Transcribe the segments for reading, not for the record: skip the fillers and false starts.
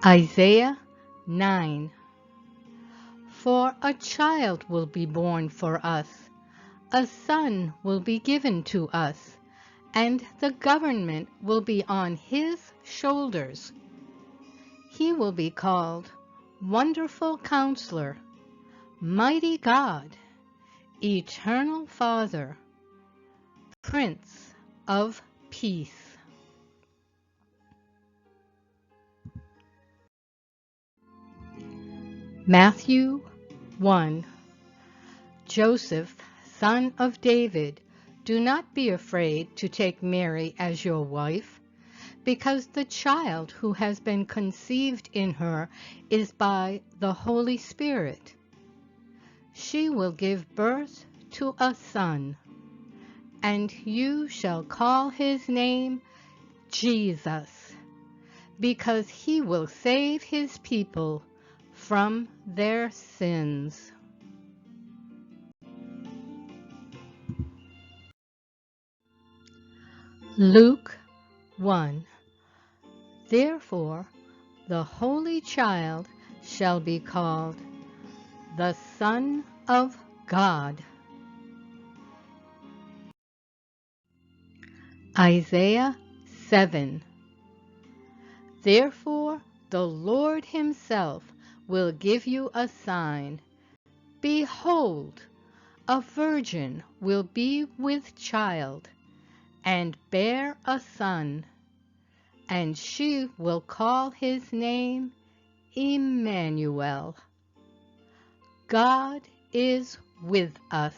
Isaiah 9. For a child will be born for us, a son will be given to us, and the government will be on his shoulders. He will be called Wonderful Counselor, Mighty God, Eternal Father, Prince of Peace. Matthew 1. Joseph, son of David, do not be afraid to take Mary as your wife, because the child who has been conceived in her is by the Holy Spirit. She will give birth to a son, and you shall call his name Jesus, because he will save his people from their sins. Luke 1. Therefore, the Holy Child shall be called the Son of God. Isaiah 7. Therefore, the Lord himself will give you a sign. Behold, a virgin will be with child, and bear a son, and she will call his name Immanuel. God is with us.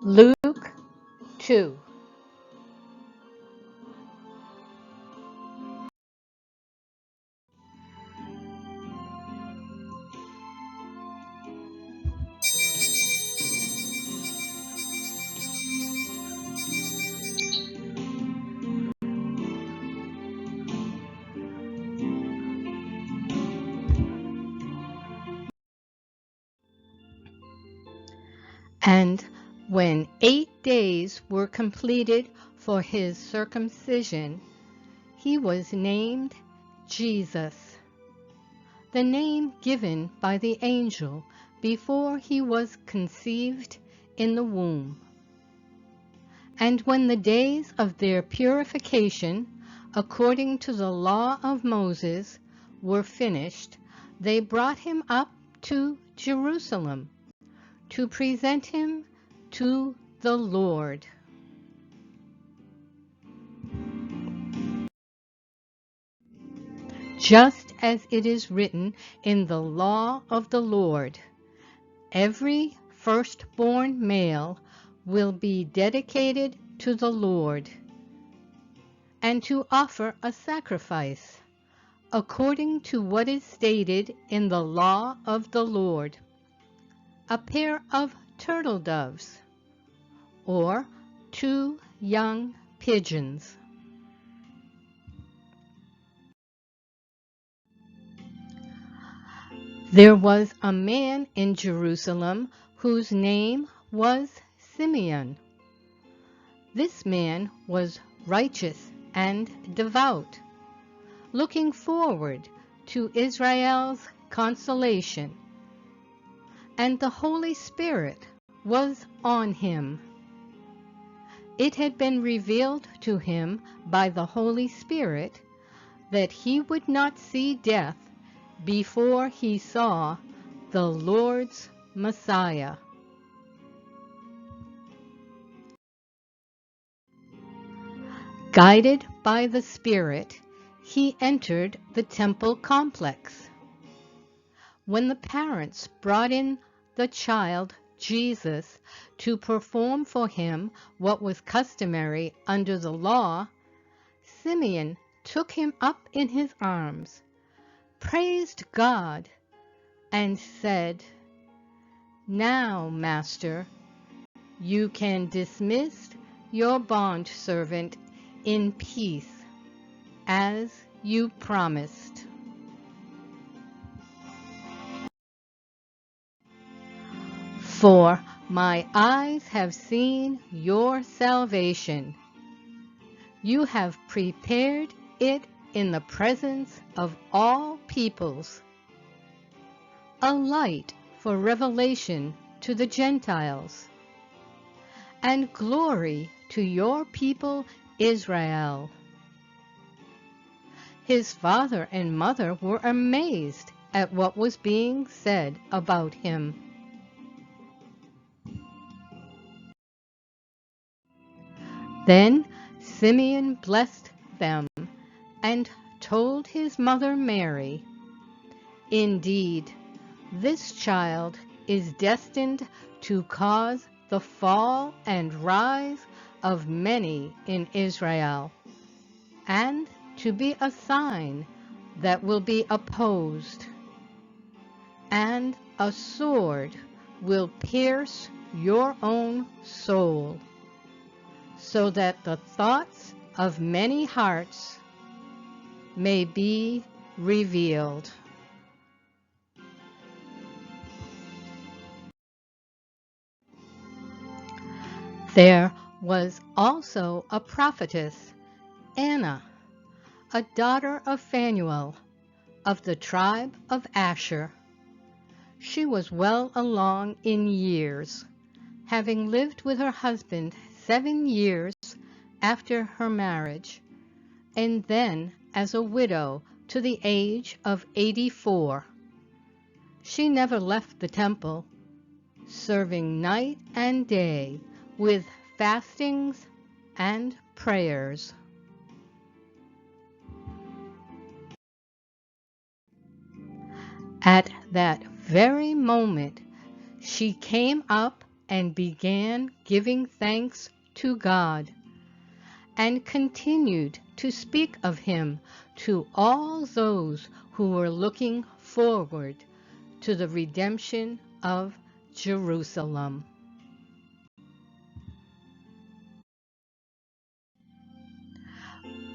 Luke 2. And when 8 days were completed for his circumcision, he was named Jesus, the name given by the angel before he was conceived in the womb. And when the days of their purification, according to the law of Moses, were finished, they brought him up to Jerusalem to present him to the Lord. Just as it is written in the law of the Lord, every firstborn male will be dedicated to the Lord, and to offer a sacrifice, according to what is stated in the law of the Lord, a pair of turtle doves, or 2 young pigeons. There was a man in Jerusalem whose name was Simeon. This man was righteous and devout, looking forward to Israel's consolation, and the Holy Spirit was on him. It had been revealed to him by the Holy Spirit that he would not see death before he saw the Lord's Messiah. Guided by the Spirit, he entered the temple complex. When the parents brought in the child Jesus to perform for him what was customary under the law, Simeon took him up in his arms, praised God, and said, "Now, Master, you can dismiss your bondservant in peace, as you promised. For my eyes have seen your salvation. You have prepared it in the presence of all peoples, a light for revelation to the Gentiles, and glory to your people Israel." His father and mother were amazed at what was being said about him. Then Simeon blessed them and told his mother Mary, "Indeed, this child is destined to cause the fall and rise of many in Israel, and to be a sign that will be opposed, and a sword will pierce your own soul, so that the thoughts of many hearts may be revealed." There was also a prophetess, Anna, a daughter of Phanuel, of the tribe of Asher. She was well along in years, having lived with her husband 7 years after her marriage, and then as a widow to the age of 84. She never left the temple, serving night and day with fastings and prayers. At that very moment, she came up and began giving thanks to God, and continued to speak of him to all those who were looking forward to the redemption of Jerusalem.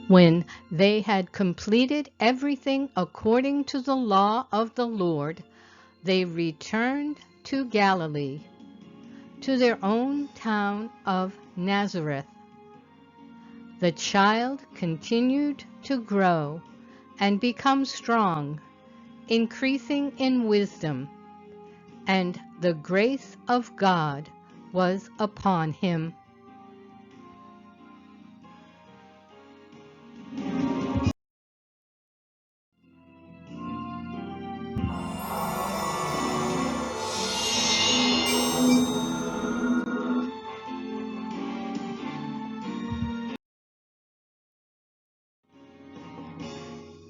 When they had completed everything according to the law of the Lord, they returned to Galilee, to their own town of Nazareth. The child continued to grow and become strong, increasing in wisdom, and the grace of God was upon him.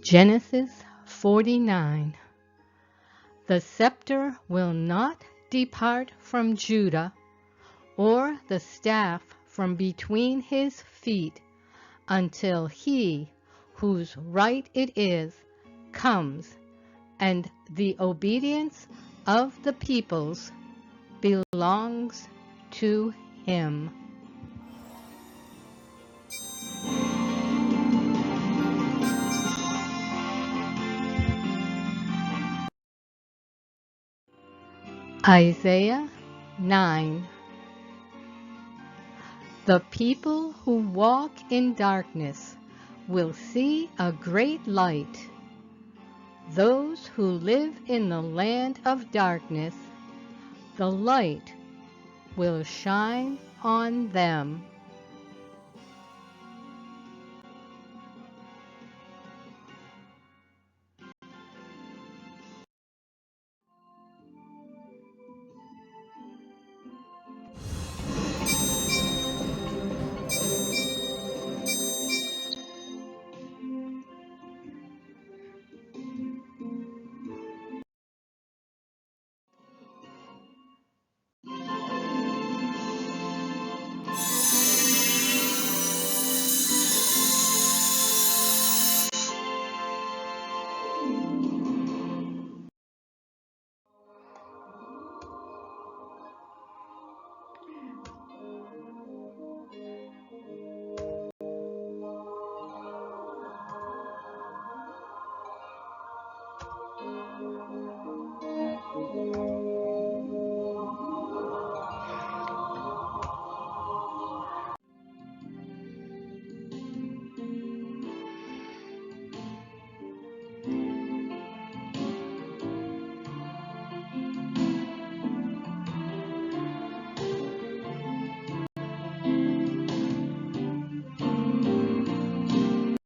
Genesis 49. The scepter will not depart from Judah, or the staff from between his feet, until he whose right it is comes, and the obedience of the peoples belongs to him. Isaiah 9. The people who walk in darkness will see a great light. Those who live in the land of darkness, the light will shine on them.